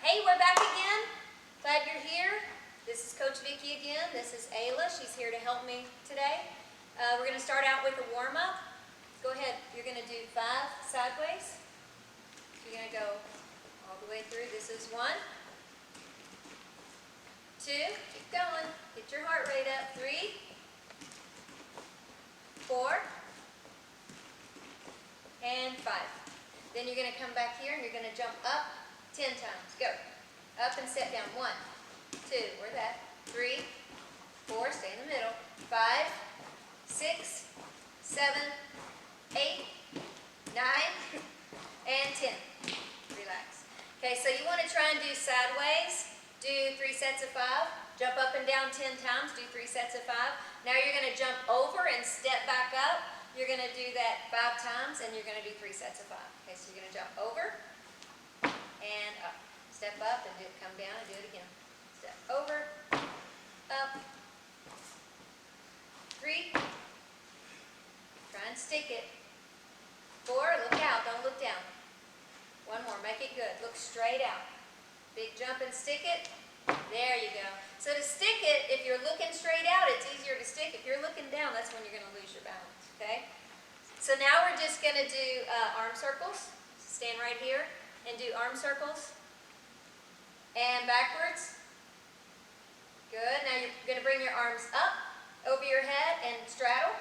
Hey, we're back again. Glad you're here. This is Coach Vicki again. This is Ayla. She's here to help me today. We're going to start out with a warm-up. Go ahead. You're going to do 5 sideways. You're going to go all the way through. This is 1, 2, keep going. Get your heart rate up. 3, 4, and 5. Then you're going to come back here and you're going to jump up 10 times. Go. Up and set down. 1, 2, where's that? 3, 4, stay in the middle. 5, 6, 7, 8, 9, and 10. Relax. Okay, so you want to try and do sideways. Do 3 sets of 5. Jump up and down 10 times. Do 3 sets of 5. Now you're going to jump over and step back up. You're going to do that 5 times, and you're going to do 3 sets of 5. Okay, so you're going to jump over and up. Step up and come down and do it again. Step over, up, 3. Try and stick it. 4, look out, don't look down. 1 more, make it good. Look straight out. Big jump and stick it. There you go. So to stick it, if you're looking straight out, it's easier to stick. If you're looking down, that's when you're going to lose your balance. Okay? So now we're just going to do arm circles. Stand right here and do arm circles. And backwards. Good. Now you're going to bring your arms up over your head and straddle.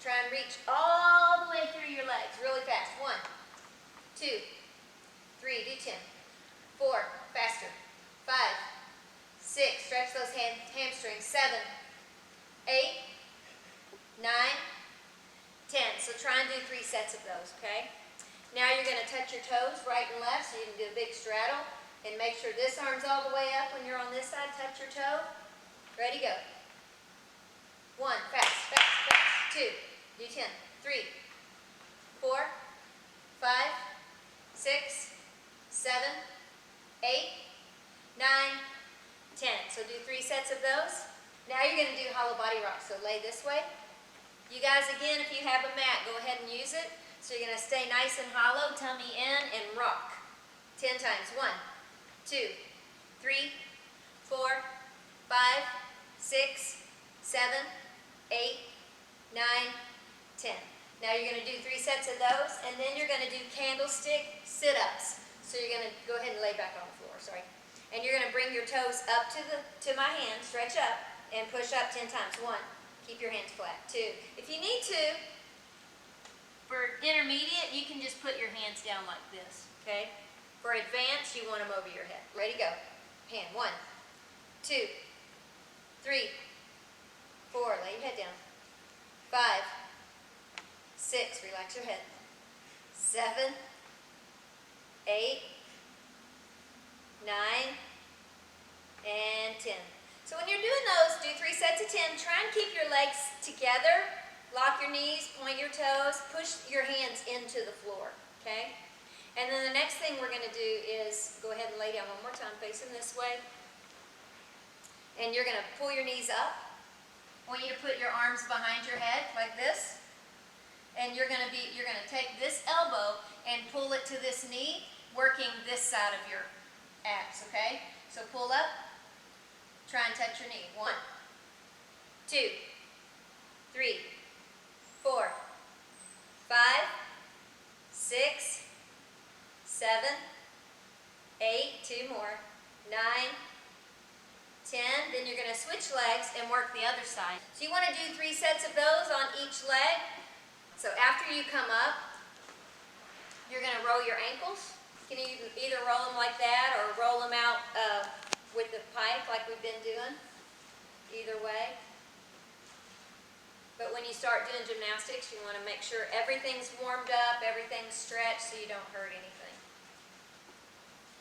Try and reach all the way through your legs really fast. 1, 2, 3, do 10. 4, faster. 5, 6, stretch those hamstrings. 7, 8, 9, 10. So try and do 3 sets of those, okay? Now you're going to touch your toes right and left so you can do a big straddle. And make sure this arm's all the way up when you're on this side. Touch your toe. Ready, go. 1, fast, fast, fast. 2, do 10. 3, 4, 5, 6, 7, 8, 9, 10. So do 3 sets of those. Now you're going to do hollow body rock. So lay this way. You guys, again, if you have a mat, go ahead and use it. So you're going to stay nice and hollow, tummy in, and rock. 10 times. 1, 2, 3, 4, 5, 6, 7, 8, 9, 10. Now you're going to do 3 sets of those, and then you're going to do candlestick sit-ups. So you're going to go ahead and lay back on the floor, sorry. And you're going to bring your toes up to my hand, stretch up, and push up 10 times. 1, keep your hands flat. 2, if you need to, for intermediate, you can just put your hands down like this, okay? For advanced, you want them over your head. Ready, go. Hand. 1, 2, 3, 4. Lay your head down. 5, 6. Relax your head. 7, 8, 9, and 10. So when you're doing those, do 3 sets of 10. Try and keep your legs together. Lock your knees, point your toes, push your hands into the floor, okay? And then the next thing we're going to do is go ahead and lay down one more time, facing this way. And you're going to pull your knees up. I want you to put your arms behind your head like this. And you're going to take this elbow and pull it to this knee, working this side of your abs, okay? So pull up. Try and touch your knee. 1, 2, 3, 4, 5, 6, 7, 8, 2 more, 9, 10. Then you're going to switch legs and work the other side. So you want to do 3 sets of those on each leg. So after you come up, you're going to roll your ankles. You can either roll them like that or roll them out with the pike like we've been doing. Either way. But when you start doing gymnastics, you want to make sure everything's warmed up, everything's stretched so you don't hurt anything.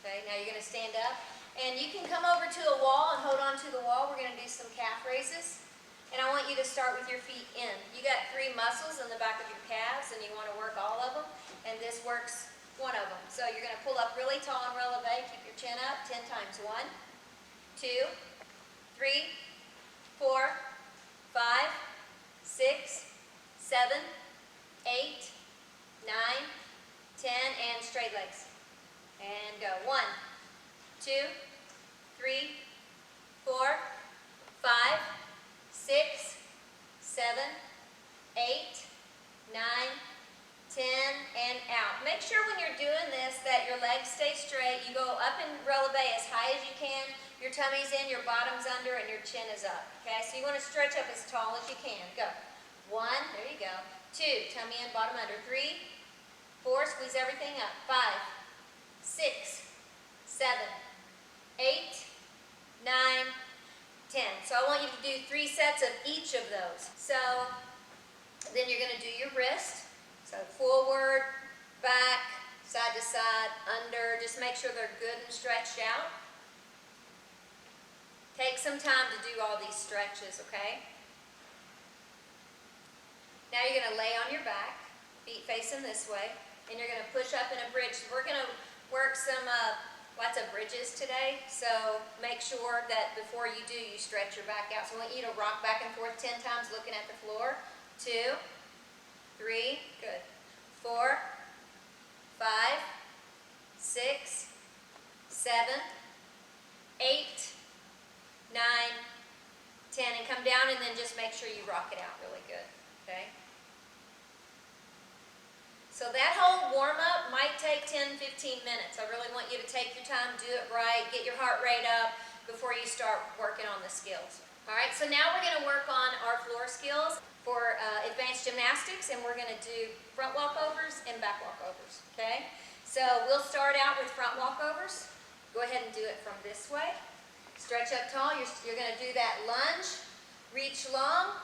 Okay, now you're going to stand up. And you can come over to a wall and hold on to the wall. We're going to do some calf raises. And I want you to start with your feet in. You got 3 muscles in the back of your calves and you want to work all of them. And this works one of them. So you're going to pull up really tall and releve. Keep your chin up 10 times. 1, 2, 3, 4, 5, 6, 7, 8, 9, 10, and straight legs. And go. 1, 2, 3, 4, 5, 6, 7, 8, 9, 10, and out. Make sure when you're doing this that your legs stay straight. You go up in releve as high as you can. Your tummy's in, your bottom's under, and your chin is up. Okay, so you want to stretch up as tall as you can. Go. 1, there you go. 2, tummy in, bottom under. 3, 4, squeeze everything up. 5, 6, 7, 8, 9, 10. So I want you to do 3 sets of each of those. So then you're going to do your wrist. So forward, back, side to side, under. Just make sure they're good and stretched out. Take some time to do all these stretches, okay? Now you're going to lay on your back, feet facing this way, and you're going to push up in a bridge. We're going to work some lots of bridges today, so make sure that before you do, you stretch your back out. So I want you to rock back and forth 10 times looking at the floor. 2, 3, good. 4, 5, 6, 7, 8, 9, 10, and come down and then just make sure you rock it out really good, okay? So that whole warm-up might take 10, 15 minutes. I really want you to take your time, do it right, get your heart rate up before you start working on the skills. All right, so now we're going to work on our floor skills for advanced gymnastics, and we're going to do front walkovers and back walkovers, okay? So we'll start out with front walkovers. Go ahead and do it from this way. Stretch up tall. You're going to do that lunge, reach long.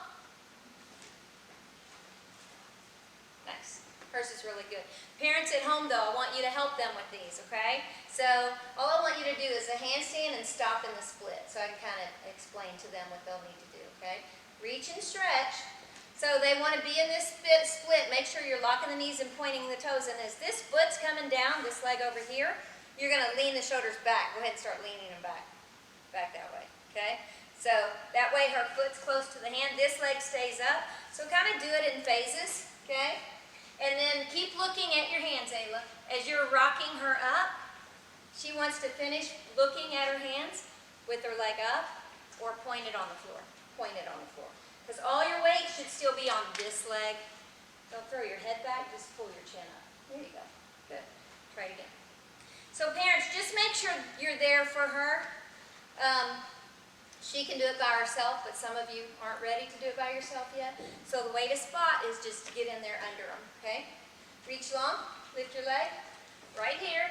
Nice. Hers is really good. Parents at home, though, I want you to help them with these, okay? So all I want you to do is a handstand and stop in the split, so I can kind of explain to them what they'll need to do, okay? Reach and stretch. So they want to be in this split. Make sure you're locking the knees and pointing the toes. And as this foot's coming down, this leg over here, you're going to lean the shoulders back. Go ahead and start leaning them back. Back that way, okay? So that way her foot's close to the hand. This leg stays up. So kind of do it in phases, okay? And then keep looking at your hands, Ayla. As you're rocking her up, she wants to finish looking at her hands with her leg up or pointed on the floor. Pointed on the floor. Because all your weight should still be on this leg. Don't throw your head back, just pull your chin up. There you go. Good. Try it again. So parents, just make sure you're there for her. She can do it by herself, but some of you aren't ready to do it by yourself yet. So the way to spot is just to get in there under them, okay? Reach long, lift your leg, right here.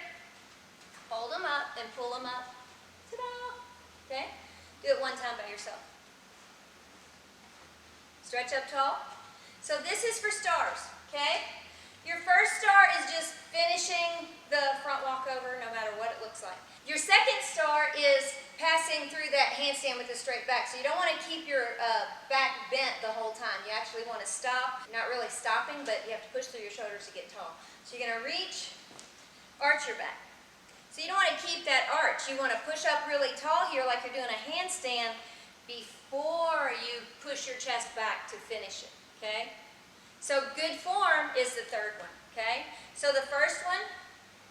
Hold them up and pull them up. Ta-da! Okay? Do it one time by yourself. Stretch up tall. So this is for stars, okay? Your first star is just finishing the front walkover no matter what it looks like. Your second star is passing through that handstand with a straight back. So you don't want to keep your back bent the whole time. You actually want to stop. Not really stopping, but you have to push through your shoulders to get tall. So you're going to reach, arch your back. So you don't want to keep that arch. You want to push up really tall here like you're doing a handstand before you push your chest back to finish it, okay? So good form is the third one, okay? So the first one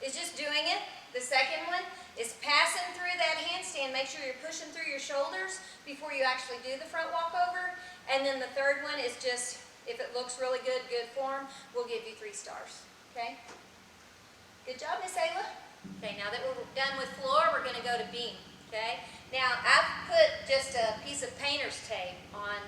is just doing it. The second one is passing through that handstand. Make sure you're pushing through your shoulders before you actually do the front walkover. And then the third one is just, if it looks really good, good form, we'll give you 3 stars, okay? Good job, Miss Ayla. Okay, now that we're done with floor, we're going to go to beam, okay? Now, I've put just a piece of painter's tape on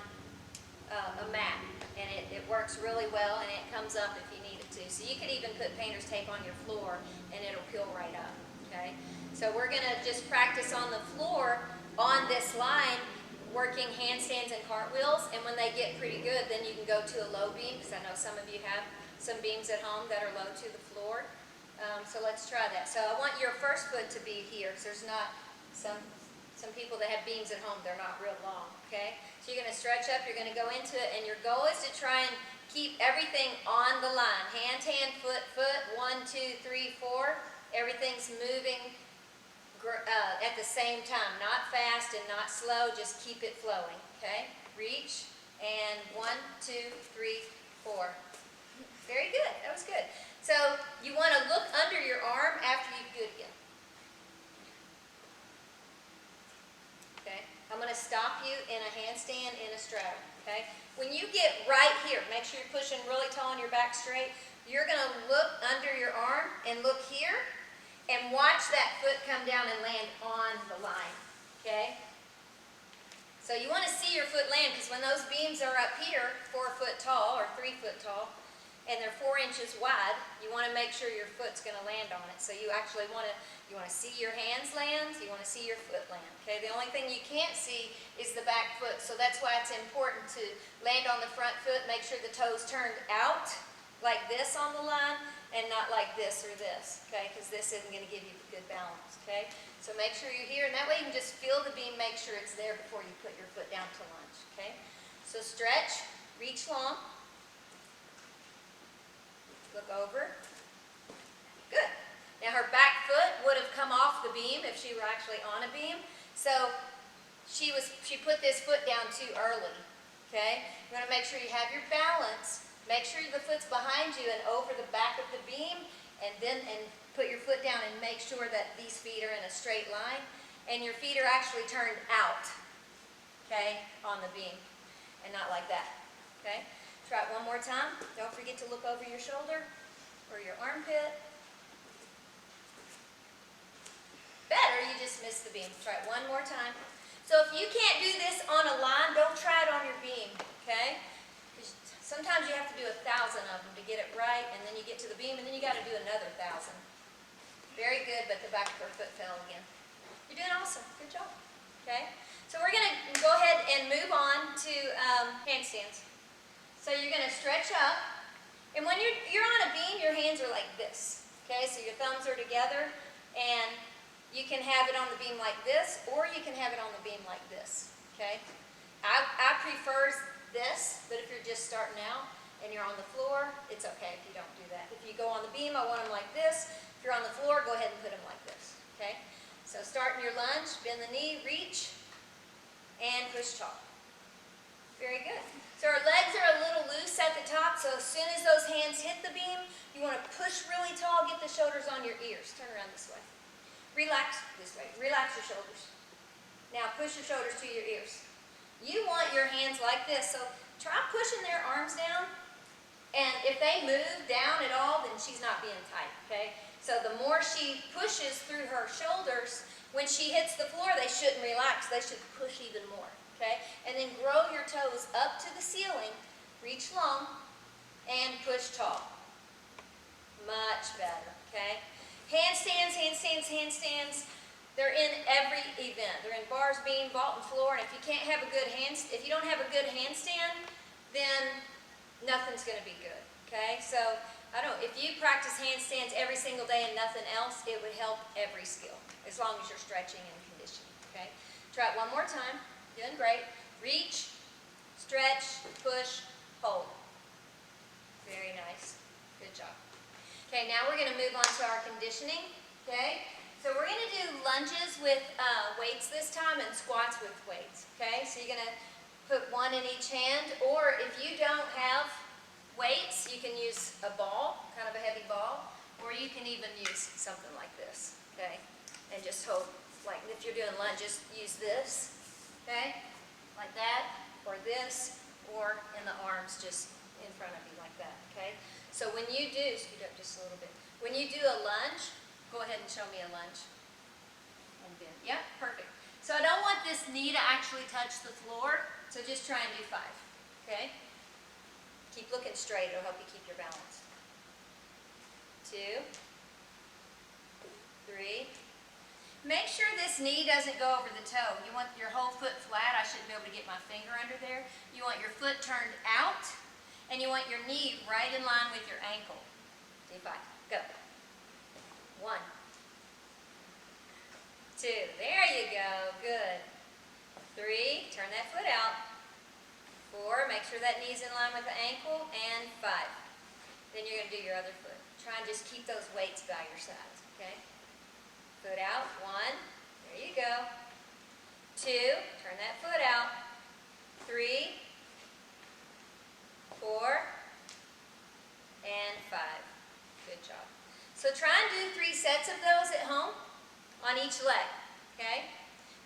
a mat, and it works really well, and it comes up if you need it to. So you could even put painter's tape on your floor, and it'll peel right up, okay? So we're going to just practice on the floor on this line, working handstands and cartwheels, and when they get pretty good, then you can go to a low beam, because I know some of you have some beams at home that are low to the floor. So let's try that. So I want your first foot to be here, because there's not some people that have beams at home, they're not real long, okay? So you're going to stretch up, you're going to go into it, and your goal is to try and keep everything on the line. Hand, hand, foot, foot, 1, 2, 3, 4. Everything's moving at the same time, not fast and not slow, just keep it flowing, okay? Reach, and 1, 2, 3, 4. Very good, that was good. So you want to look under your arm after you do it again. stop you in a handstand in a straddle, okay? When you get right here, make sure you're pushing really tall and your back straight. You're going to look under your arm and look here and watch that foot come down and land on the line, okay? So you want to see your foot land, because when those beams are up here, 4 foot tall or 3 foot tall, and they're 4 inches wide, you want to make sure your foot's going to land on it. So you actually want to see your hands land, you want to see your foot land. Okay, the only thing you can't see is the back foot. So that's why it's important to land on the front foot, make sure the toes turned out like this on the line and not like this or this, okay, because this isn't going to give you good balance, okay? So make sure you're here, and that way you can just feel the beam, make sure it's there before you put your foot down to lunge, okay? So stretch, reach long. Look over. Good. Now her back foot would have come off the beam if she were actually on a beam. So she put this foot down too early. Okay? You want to make sure you have your balance. Make sure the foot's behind you and over the back of the beam, and put your foot down and make sure that these feet are in a straight line and your feet are actually turned out, okay, on the beam and not like that. Okay? Try it one more time. Don't forget to look over your shoulder or your armpit. Better, you just missed the beam. Try it one more time. So if you can't do this on a line, don't try it on your beam, okay? Sometimes you have to do 1,000 of them to get it right, and then you get to the beam, and then you got to do another 1,000. Very good, but the back of her foot fell again. You're doing awesome. Good job. Okay? So we're going to go ahead and move on to handstands. So you're going to stretch up, and when you're on a beam, your hands are like this, okay? So your thumbs are together, and you can have it on the beam like this, or you can have it on the beam like this, okay? I prefer this, but if you're just starting out and you're on the floor, it's okay if you don't do that. If you go on the beam, I want them like this. If you're on the floor, go ahead and put them like this, okay? So start in your lunge, bend the knee, reach, and push tall. Very good. So our legs are a little loose at the top, so as soon as those hands hit the beam, you want to push really tall, get the shoulders on your ears. Turn around this way. Relax this way. Relax your shoulders. Now push your shoulders to your ears. You want your hands like this, so try pushing their arms down, and if they move down at all, then she's not being tight, okay? So the more she pushes through her shoulders, when she hits the floor, they shouldn't relax. They should push even more. Okay? And then grow your toes up to the ceiling, reach long, and push tall. Much better, okay? Handstands, handstands, handstands. They're in every event. They're in bars, beam, vault, and floor. And if you can't have a good if you don't have a good handstand, then nothing's going to be good, okay? So if you practice handstands every single day and nothing else, it would help every skill, as long as you're stretching and conditioning, okay? Try it one more time. Doing great. Reach, stretch, push, hold. Very nice. Good job. Okay, now we're going to move on to our conditioning. Okay, so we're going to do lunges with weights this time and squats with weights. Okay, so you're going to put one in each hand, or if you don't have weights, you can use a ball, kind of a heavy ball, or you can even use something like this. Okay, and just hold, like if you're doing lunges, use this. Okay, like that, or this, or in the arms just in front of you like that, okay? So when you do, scoot up just a little bit. When you do a lunge, go ahead and show me a lunge. And bend. Yeah, perfect. So I don't want this knee to actually touch the floor, so just try and do 5, okay? Keep looking straight, it'll help you keep your balance. 2, 3. Make sure this knee doesn't go over the toe. You want your whole foot flat. I shouldn't be able to get my finger under there. You want your foot turned out, and you want your knee right in line with your ankle. Do 5. Go. 1, 2. There you go. Good. 3. Turn that foot out. 4. Make sure that knee's in line with the ankle. And 5. Then you're going to do your other foot. Try and just keep those weights by your sides, okay? Foot out. 1. There you go. 2. Turn that foot out. 3. 4. And 5. Good job. So try and do 3 sets of those at home on each leg. Okay?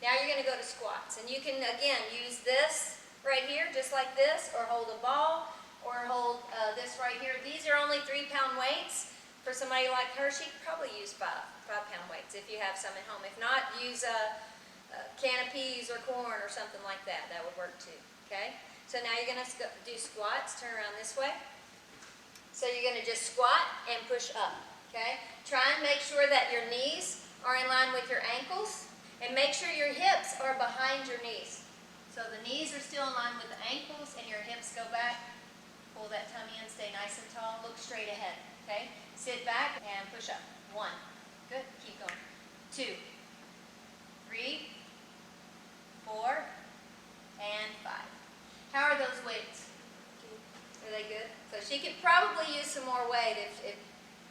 Now you're going to go to squats. And you can, again, use this right here, just like this, or hold a ball, or hold this right here. These are only 3-pound weights. For somebody like her, she could probably use 5-pound weights if you have some at home. If not, use a can of peas or corn or something like that. That would work too, okay? So now you're going to do squats. Turn around this way. So you're going to just squat and push up, okay? Try and make sure that your knees are in line with your ankles, and make sure your hips are behind your knees. So the knees are still in line with the ankles, and your hips go back. Pull that tummy in, stay nice and tall, look straight ahead, okay? Sit back and push up. 1. Good, keep going. 2, 3, 4, and 5. How are those weights? Are they good? So she could probably use some more weight if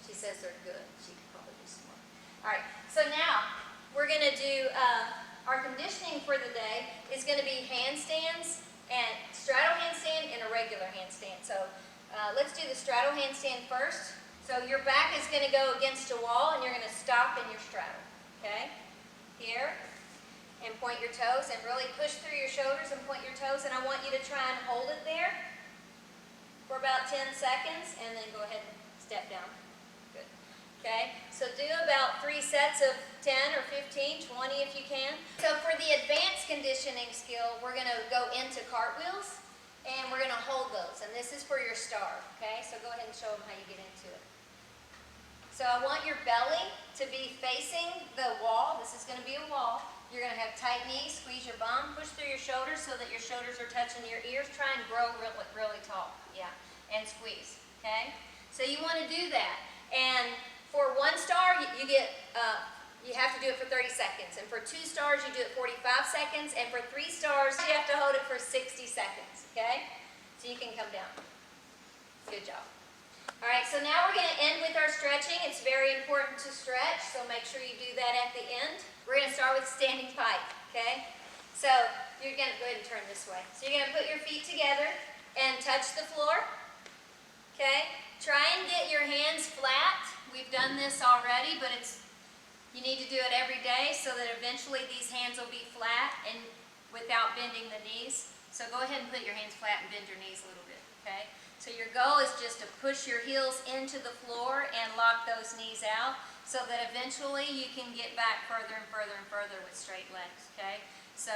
she says they're good. She could probably use some more. All right, so now we're going to do our conditioning for the day is going to be handstands and straddle handstand and a regular handstand. So let's do the straddle handstand first. So your back is going to go against a wall and you're going to stop in your straddle. Okay? Here. And point your toes and really push through your shoulders and point your toes. And I want you to try and hold it there for about 10 seconds and then go ahead and step down. Good. Okay? So do about 3 sets of 10 or 15, 20 if you can. So for the advanced conditioning skill, we're going to go into cartwheels and we're going to hold those. And this is for your star. Okay? So go ahead and show them how you get into it. So I want your belly to be facing the wall. This is going to be a wall. You're going to have tight knees, squeeze your bum, push through your shoulders so that your shoulders are touching your ears. Try and grow really, really tall. Yeah, and squeeze. Okay? So you want to do that. And for 1 star, you have to do it for 30 seconds. And for 2 stars, you do it 45 seconds. And for 3 stars, you have to hold it for 60 seconds. Okay? So you can come down. Good job. All right, so now we're going to end with our stretching. It's very important to stretch, so make sure you do that at the end. We're going to start with standing pike, okay? So you're going to go ahead and turn this way. So you're going to put your feet together and touch the floor, okay? Try and get your hands flat. We've done this already, but you need to do it every day so that eventually these hands will be flat and without bending the knees. So go ahead and put your hands flat and bend your knees a little bit, okay? So your goal is just to push your heels into the floor and lock those knees out so that eventually you can get back further and further and further with straight legs, okay? So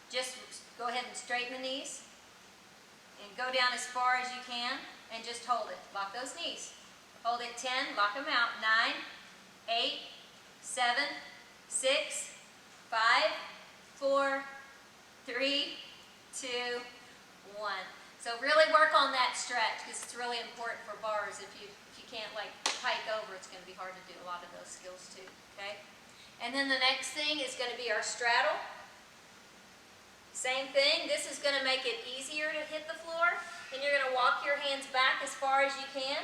just go ahead and straighten the knees and go down as far as you can and just hold it. Lock those knees. Hold it 10, lock them out. 9, 8, 7, 6, 5, 4, 3, 2, 1. So really work on that stretch because it's really important for bars. If you can't like pike over, it's going to be hard to do a lot of those skills too, okay? And then the next thing is going to be our straddle. Same thing. This is going to make it easier to hit the floor. And you're going to walk your hands back as far as you can,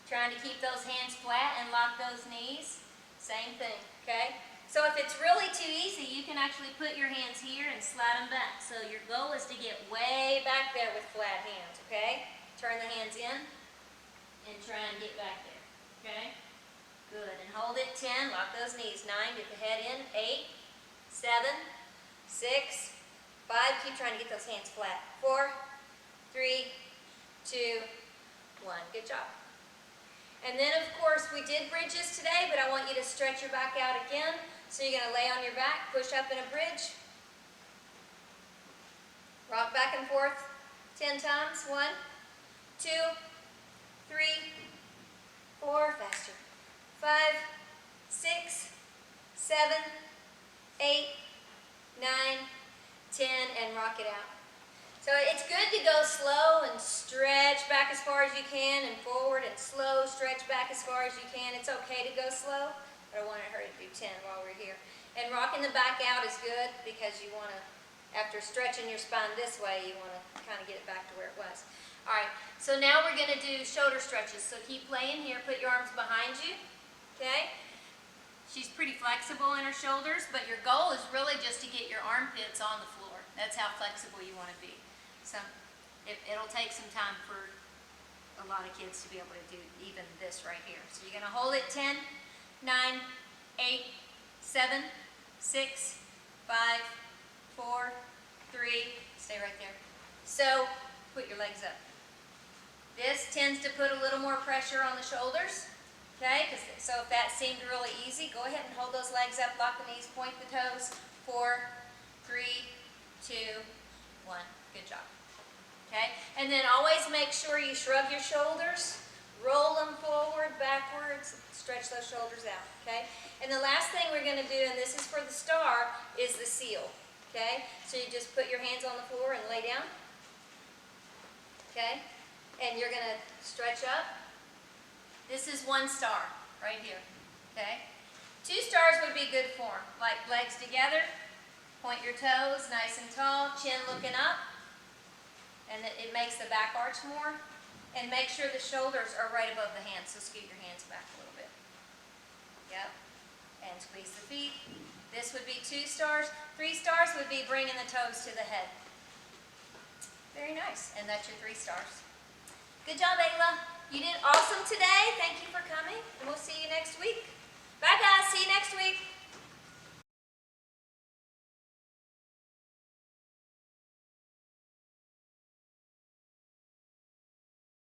trying to keep those hands flat and lock those knees. Same thing, okay? So if it's really too easy, you can actually put your hands here and slide them back. So your goal is to get way back there with flat hands, okay? Turn the hands in and try and get back there, okay? Good, and hold it 10, lock those knees. 9, get the head in. 8, 7, 6, 5, keep trying to get those hands flat. 4, 3, 2, 1, good job. And then, of course, we did bridges today, but I want you to stretch your back out again. So you're going to lay on your back, push up in a bridge. Rock back and forth 10 times. 1, 2, 3, 4, faster. 5, 6, 7, 8, 9, 10, and rock it out. So it's good to go slow and stretch back as far as you can and forward and slow, stretch back as far as you can. It's okay to go slow, but I wanted her to do 10 while we're here. And rocking the back out is good because you want to, after stretching your spine this way, you want to kind of get it back to where it was. All right, so now we're going to do shoulder stretches. So keep playing here. Put your arms behind you, okay? She's pretty flexible in her shoulders, but your goal is really just to get your armpits on the floor. That's how flexible you want to be. So it'll take some time for a lot of kids to be able to do even this right here. So you're going to hold it 10, 9, 8, 7, 6, 5, 4, 3, stay right there. So, put your legs up. This tends to put a little more pressure on the shoulders, okay? So if that seemed really easy, go ahead and hold those legs up, lock the knees, point the toes. 4, 3, 2, 1. Good job. Okay? And then always make sure you shrug your shoulders, roll them forward, backwards, stretch those shoulders out, okay? And the last thing we're going to do, and this is for the star, is the seal, okay? So you just put your hands on the floor and lay down, okay? And you're going to stretch up. This is 1 star right here, okay? 2 stars would be good form, like legs together, point your toes nice and tall, chin looking up, and it makes the back arch more. And make sure the shoulders are right above the hands, so scoot your hands back a little bit. Yep. And squeeze the feet. This would be 2 stars. 3 stars would be bringing the toes to the head. Very nice. And that's your 3 stars. Good job, Ayla. You did awesome today. Thank you for coming, and we'll see you next week. Bye, guys. See you next week.